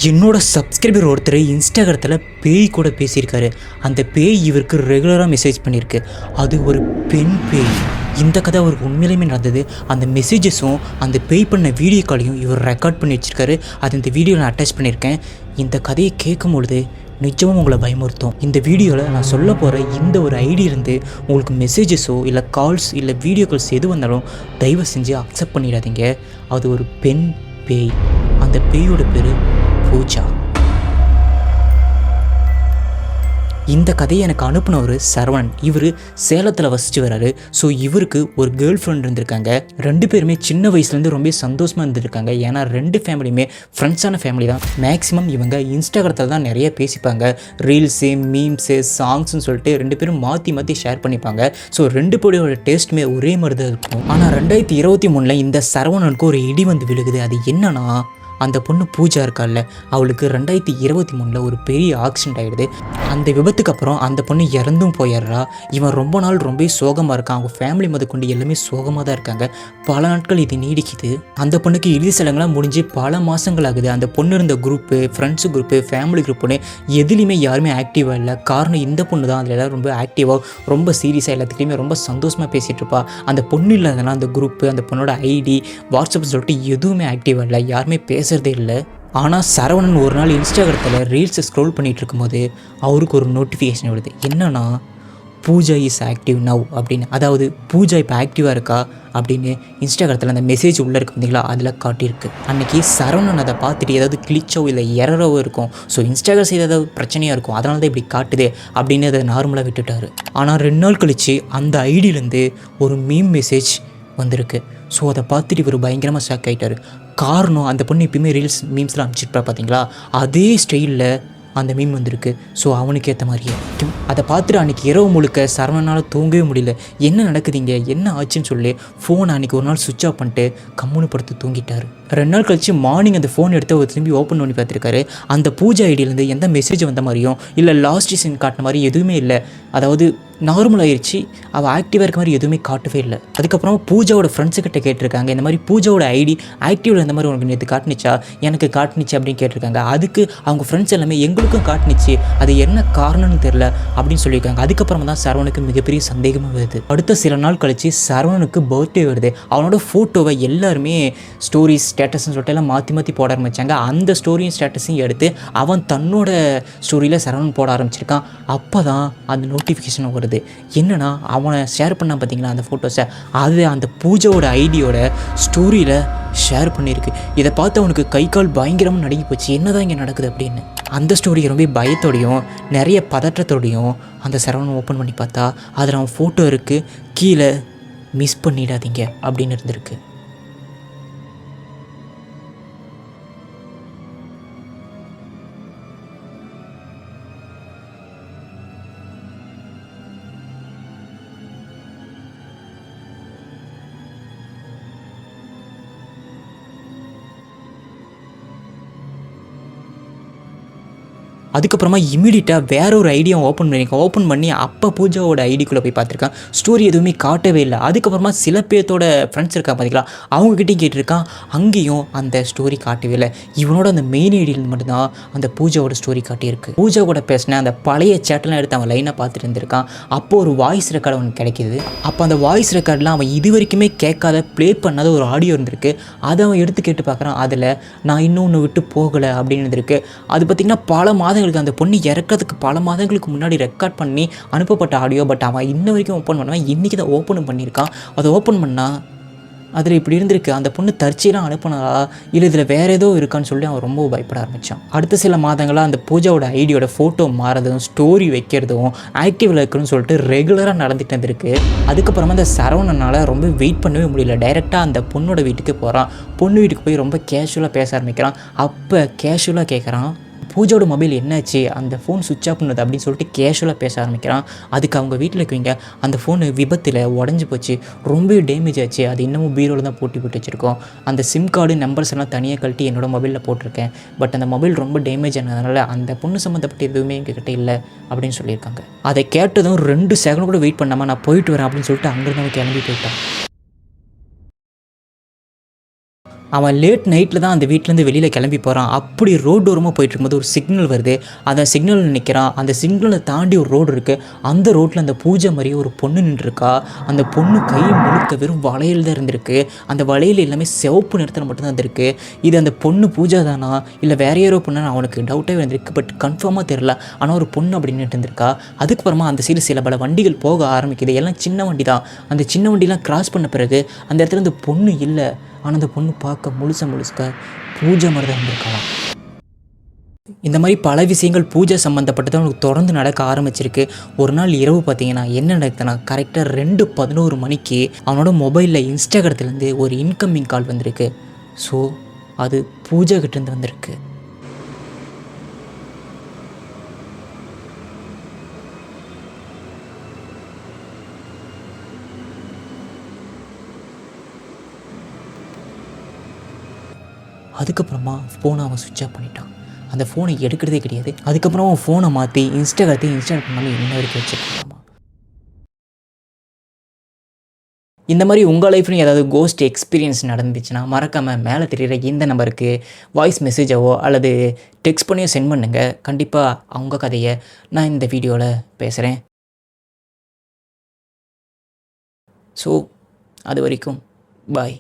என்னோட சப்ஸ்கிரைபர் ஒருத்தர் இன்ஸ்டாகிராமத்தில் பேய் கூட பேசியிருக்காரு. அந்த பேய் இவருக்கு ரெகுலராக மெசேஜ் பண்ணியிருக்கு. அது ஒரு பெண் பேய். இந்த கதை அவருக்கு உண்மையிலுமே நடந்தது. அந்த மெசேஜஸும் அந்த பேய் பண்ண வீடியோ காலையும் இவர் ரெக்கார்ட் பண்ணி வச்சுருக்காரு. அது இந்த வீடியோவில் நான் அட்டாச் பண்ணியிருக்கேன். இந்த கதையை கேட்கும் பொழுது நிச்சயமாக உங்களை பயமுறுத்தும். இந்த வீடியோவில் நான் சொல்ல போகிற இந்த ஒரு ஐடியிலேருந்து உங்களுக்கு மெசேஜஸோ இல்லை கால்ஸ் இல்லை வீடியோ கால்ஸ் எது வந்தாலும் தயவு செஞ்சு அக்செப்ட் பண்ணிடாதீங்க. அது ஒரு பெண் பேய். அந்த பேயோட பேர் பூஜா. இந்த கதையை எனக்கு அனுப்புனவர் சரவணன். இவர் சேலத்தில் வசிச்சு வர்றாரு. ஸோ இவருக்கு ஒரு கேர்ள் ஃப்ரெண்ட் இருந்திருக்காங்க. ரெண்டு பேருமே சின்ன வயசுலேருந்து ரொம்ப சந்தோஷமாக இருந்திருக்காங்க. ஏன்னா ரெண்டு ஃபேமிலியுமே ஃப்ரெண்ட்ஸான ஃபேமிலி தான். மேக்ஸிமம் இவங்க இன்ஸ்டாகிராமத்தில் தான் நிறைய பேசிப்பாங்க. ரீல்ஸு, மீம்ஸு, சாங்ஸ்ன்னு சொல்லிட்டு ரெண்டு பேரும் மாற்றி மாற்றி ஷேர் பண்ணிப்பாங்க. ஸோ ரெண்டு பேரோட டேஸ்ட்டுமே ஒரே மாதிரி தான் இருக்கும். ஆனால் 2023 இந்த சரவணனுக்கு ஒரு இடி வந்து விழுகுது. அது என்னன்னா, அந்த பொண்ணு பூஜா இருக்கால, அவளுக்கு 2023 ஒரு பெரிய ஆக்சிடென்ட் ஆகிடுது. அந்த விபத்துக்கு அப்புறம் அந்த பொண்ணு இறந்தும் போயிடுறா. இவன் ரொம்ப நாள் ரொம்ப சோகமாக இருக்கான். அவங்க ஃபேமிலி முதற்கொண்டு எல்லாமே சோகமாக தான் இருக்காங்க. பல நாட்கள் இது நீடிக்குது. அந்த பொண்ணுக்கு இறுதி சடங்குலாம் முடிஞ்சு பல மாதங்கள் ஆகுது. அந்த பொண்ணு இருந்த குரூப்பு, ஃப்ரெண்ட்ஸு குரூப்பு, ஃபேமிலி குரூப்புன்னு எதுலேயுமே யாருமே ஆக்டிவாக இல்லை. காரணம் இந்த பொண்ணு தான். அதில் எல்லோரும் ரொம்ப ஆக்டிவாக, ரொம்ப சீரியஸாக, எல்லாத்துலேயுமே ரொம்ப சந்தோஷமாக பேசிகிட்டு இருப்பா. அந்த பொண்ணு இல்லாதனா அந்த குரூப்பு, அந்த பொண்ணோட ஐடி, வாட்ஸ்அப் சொல்லிட்டு எதுவுமே ஆக்டிவாக இல்லை. யாருமே பேசுகிறதே இல்லை. ஆனால் சரவணன் ஒரு நாள் இன்ஸ்டாகிராமத்தில் ரீல்ஸை ஸ்க்ரோல் பண்ணிகிட்டு இருக்கும்போது அவருக்கு ஒரு நோட்டிஃபிகேஷன் வருது. என்னன்னா, பூஜா இஸ் ஆக்டிவ் நவ் அப்படின்னு. அதாவது பூஜா இப்போ ஆக்டிவாக இருக்கா அப்படின்னு இன்ஸ்டாகிராமத்தில் அந்த மெசேஜ் உள்ளே இருக்கு பார்த்தீங்களா, அதில் காட்டியிருக்கு. அன்றைக்கி சரவணன் அதை பார்த்துட்டு ஏதாவது கிளிச்சோ இல்லை எரரோ இருக்கும். ஸோ இன்ஸ்டாகிராம் செய்த ஏதாவது பிரச்சனையாக இருக்கும், அதனால தான் இப்படி காட்டுதே அப்படின்னு அதை நார்மலாக விட்டுட்டார். ஆனால் 2 நாள் கழித்து அந்த ஐடியிலேருந்து ஒரு மீம் மெசேஜ் வந்திருக்கு. ஸோ அதை பார்த்துட்டு இவர் பயங்கரமாக ஷாக் ஆகிட்டார். காரணம், அந்த பொண்ணு எப்பயுமே ரீல்ஸ் மீம்ஸ்லாம் அனுப்பிச்சிருப்பா பார்த்தீங்களா, அதே ஸ்டைலில் அந்த மீம் வந்திருக்கு. ஸோ அவனுக்கு ஏற்ற மாதிரியே அதை பார்த்துட்டு அன்றைக்கி இரவு முழுக்க சரவணனால் தூங்கவே முடியல. என்ன நடக்குதுங்க, என்ன ஆச்சுன்னு சொல்லி ஃபோனை அன்றைக்கி ஒரு நாள் சுவிட்ச் ஆஃப் பண்ணிட்டு கம்முன்னு படுத்து தூங்கிட்டார். 2 நாள் கழிச்சு மார்னிங் அந்த ஃபோன் எடுத்து அவர் திரும்பி ஓப்பன் பண்ணி பார்த்துருக்காரு. அந்த பூஜா ஐடியிலேருந்து எந்த மெசேஜ் வந்த மாதிரியும் இல்லை லாஸ்ட் சீன் காட்டின மாதிரி எதுவுமே இல்லை. அதாவது நார்மல் ஆயிடுச்சு. அவள் ஆக்டிவாக இருக்க மாதிரி எதுவுமே காட்டவே இல்லை. அதுக்கப்புறம் பூஜாவோட ஃப்ரெண்ட்ஸுக்கிட்ட கேட்டிருக்காங்க, இந்த மாதிரி பூஜாவோட ஐடி ஆக்டிவில் இந்த மாதிரி உனக்கு நேற்று காட்டுனிச்சா, எனக்கு காட்டுனிச்சு அப்படின்னு கேட்டிருக்காங்க. அதுக்கு அவங்க ஃப்ரெண்ட்ஸ் எல்லாமே எங்களுக்கும் காட்டுனிச்சு, அது என்ன காரணம்னு தெரில அப்படின்னு சொல்லியிருக்காங்க. அதுக்கப்புறமா தான் சரவணுக்கு மிகப்பெரிய சந்தேகமாக வருது. அடுத்த சில நாள் கழிச்சு சரவணுக்கு பர்த்டே வருது. அவனோட ஃபோட்டோவை எல்லாருமே ஸ்டோரிஸ், ஸ்டேட்டஸ்ன்னு சொல்லிட்டு எல்லாம் மாற்றி மாற்றி போட ஆரம்பித்தாங்க. அந்த ஸ்டோரியும் ஸ்டேட்டஸையும் எடுத்து அவன் தன்னோட ஸ்டோரியில் சரவணன் போட ஆரம்பிச்சிருக்கான். அப்போ தான் அந்த நோட்டிஃபிகேஷன் வருது. என்னன்னா, அவனை ஷேர் பண்ணால் பார்த்தீங்களா அந்த ஃபோட்டோஸை, அது அந்த பூஜாவோட ஐடியோட ஸ்டோரியில் ஷேர் பண்ணியிருக்கு. இதை பார்த்து அவனுக்கு கை கால் பயங்கரமாக நடுங்கி போச்சு. என்னதான் இங்கே நடக்குது அப்படின்னு. அந்த ஸ்டோரி ரொம்ப பயத்தோடையும் நிறைய பதற்றத்தோடையும் அந்த சரவணன் ஓப்பன் பண்ணி பார்த்தா அதில் அவன் ஃபோட்டோ இருக்குது. கீழே மிஸ் பண்ணிடாதீங்க அப்படின்னு இருந்திருக்கு. அதுக்கப்புறமா இமீடியட்டாக வேற ஒரு ஐடியா ஓப்பன் பண்ணி அப்போ பூஜாவோட ஐடிக்குள்ளே போய் பார்த்துருக்கான். ஸ்டோரி எதுவுமே காட்டவே இல்லை. அதுக்கப்புறமா சில பேர்த்தோட ஃப்ரெண்ட்ஸ் இருக்கா பார்த்தீங்களா, அவங்ககிட்டையும் கேட்டிருக்கான். அங்கேயும் அந்த ஸ்டோரி காட்டவே இல்லை. இவனோட அந்த மெயின் ஐடியில் மட்டும்தான் அந்த பூஜாவோட ஸ்டோரி காட்டியிருக்கு. பூஜா கூட பேசின அந்த பழைய சேட்டெல்லாம் எடுத்து அவன் லைனாக பார்த்துட்டு இருந்திருக்கான். அப்போது ஒரு வாய்ஸ் ரெக்கார்டு அவனுக்கு கிடைக்கிது. அப்போ அந்த வாய்ஸ் ரெக்கார்டில் அவன் இது வரைக்குமே கேட்காத, ப்ளே பண்ணாத ஒரு ஆடியோ இருந்திருக்கு. அதை அவன் எடுத்து கேட்டு பார்க்குறான். அதில் நான் இன்னொன்று விட்டு போகலை அப்படின்னு இருந்திருக்கு. அது பார்த்திங்கன்னா பல மாதங்களுக்கு, அந்த பொண்ணு இறக்கிறதுக்கு பல மாதங்களுக்கு முன்னாடி ரெக்கார்ட் பண்ணி அனுப்பப்பட்ட ஆடியோ. பட் அவன் இன்ன வரைக்கும் ஓப்பன் பண்ணுவான். இன்றைக்கி தான் ஓப்பனும் பண்ணியிருக்கான். அதை ஓப்பன் பண்ணால் அதில் இப்படி இருந்திருக்கு. அந்த பொண்ணு தற்செயலாக அனுப்புனதா இல்லை இதில் வேறு ஏதோ இருக்கான்னு சொல்லி அவன் ரொம்ப பயப்பட ஆரம்பித்தான். அடுத்த சில மாதங்களாக அந்த பூஜாவோட ஐடியோட ஃபோட்டோ மாறதும் ஸ்டோரி வைக்கிறதும் ஆக்டிவில் இருக்குன்னு சொல்லிட்டு ரெகுலராக நடந்துகிட்டு இருந்திருக்கு. அதுக்கப்புறமா அந்த சரவணனால் ரொம்ப வெயிட் பண்ணவே முடியல. டைரெக்டாக அந்த பொண்ணோட வீட்டுக்கு போகிறான். பொண்ணு வீட்டுக்கு போய் ரொம்ப கேஷுவலாக பேச ஆரம்பிக்கிறான். அப்போ கேஷுவலாக கேட்குறான், பூஜாவோட மொபைல் என்னாச்சு, அந்த ஃபோன் சுவிட்ச் ஆஃப் பண்ணுது அப்படின்னு சொல்லிட்டு கேஷுவலாக பேச ஆரம்பிக்கிறான். அதுக்கு அவங்க வீட்டில் இருக்கவங்க, அந்த ஃபோனு விபத்தில் உடஞ்சி போச்சு, ரொம்ப டேமேஜ் ஆச்சு, அது இன்னமும் பீரோவில் தான் போட்டு வச்சுருக்கோம். அந்த சிம் கார்டு நம்பர்ஸ் எல்லாம் தனியாக கழட்டி என்னோடய மொபைலில் போட்டிருக்கேன். பட் அந்த மொபைல் ரொம்ப டேமேஜ் ஆனதுனால அந்த பொண்ணு சம்மந்தப்பட்ட எதுவுமே எங்ககிட்ட இல்லை அப்படின்னு சொல்லியிருக்காங்க. அதை கேட்டதும் 2 செகண்ட் கூட வெயிட் பண்ணாமல் நான் போயிட்டு வரேன் அப்படின்னு சொல்லிட்டு அங்கேருந்து அவன் கிளம்பி போயிட்டான். அவன் லேட் நைட்டில் தான் அந்த வீட்டிலேருந்து வெளியில் கிளம்பி போகிறான். அப்படி ரோடு ஓரமாக போயிட்டு இருக்கும்போது ஒரு சிக்னல் வருது. அந்த சிக்னலில் நிற்கிறான். அந்த சிக்னலை தாண்டி ஒரு ரோடு இருக்குது. அந்த ரோட்டில் அந்த பூஜை மாதிரியே ஒரு பொண்ணு நின்றுருக்கா. அந்த பொண்ணு கை முழுக்க வெறும் வளையல் தான் இருந்திருக்கு. அந்த வளையல் எல்லாமே சிவப்பு நிறத்தில் மட்டும்தான் இருந்திருக்கு. இது அந்த பொண்ணு பூஜை தானா இல்லை வேற யாரோ பொண்ணு அவனுக்கு டவுட்டாகவே இருந்திருக்கு. பட் கன்ஃபார்மாக தெரில. ஆனால் ஒரு பொண்ணு அப்படின்னு இருந்திருக்கா. அதுக்கப்புறமா அந்த சைடு சில பல வண்டிகள் போக ஆரம்பிக்குது. எல்லாம் சின்ன வண்டி தான். அந்த சின்ன வண்டிலாம் கிராஸ் பண்ண பிறகு அந்த இடத்துல அந்த பொண்ணு இல்லை. ஆனால் அந்த பொண்ணு பார்க்க முழுக்க பூஜை மாதிரி தான் இருந்திருக்கலாம். இந்த மாதிரி பல விஷயங்கள் பூஜை சம்மந்தப்பட்டது அவனுக்கு தொடர்ந்து நடக்க ஆரம்பிச்சிருக்கு. ஒரு நாள் இரவு பார்த்தீங்கன்னா என்ன நடக்குதுன்னா, கரெக்டாக 2:11 மணிக்கு அவனோட மொபைலில் இன்ஸ்டாகிராம்லேருந்து ஒரு இன்கமிங் கால் வந்திருக்கு. ஸோ அது பூஜை கிட்டேருந்து வந்திருக்கு. அதுக்கப்புறமா ஃபோனை அவன் சுவிட்ச் ஆஃப் பண்ணிட்டான். அந்த ஃபோனை எடுக்கிறதே கிடையாது. அதுக்கப்புறம் அவன் ஃபோனை மாற்றி இன்ஸ்டாகிராத்தையும் இன்ஸ்டால் பண்ணாமல் இன்ன வரைக்கும் வச்சுருக்காமா. இந்த மாதிரி உங்கள் லைஃப்லையும் ஏதாவது கோஸ்ட் எக்ஸ்பீரியன்ஸ் நடந்துச்சுன்னா மறக்காமல் மேலே தெரிகிற இந்த நம்பருக்கு வாய்ஸ் மெசேஜாவோ அல்லது டெக்ஸ்ட் பண்ணியோ சென்ட் பண்ணுங்கள். கண்டிப்பாக அவங்க கதையை நான் இந்த வீடியோவில் பேசுகிறேன். ஸோ அது வரைக்கும் பாய்.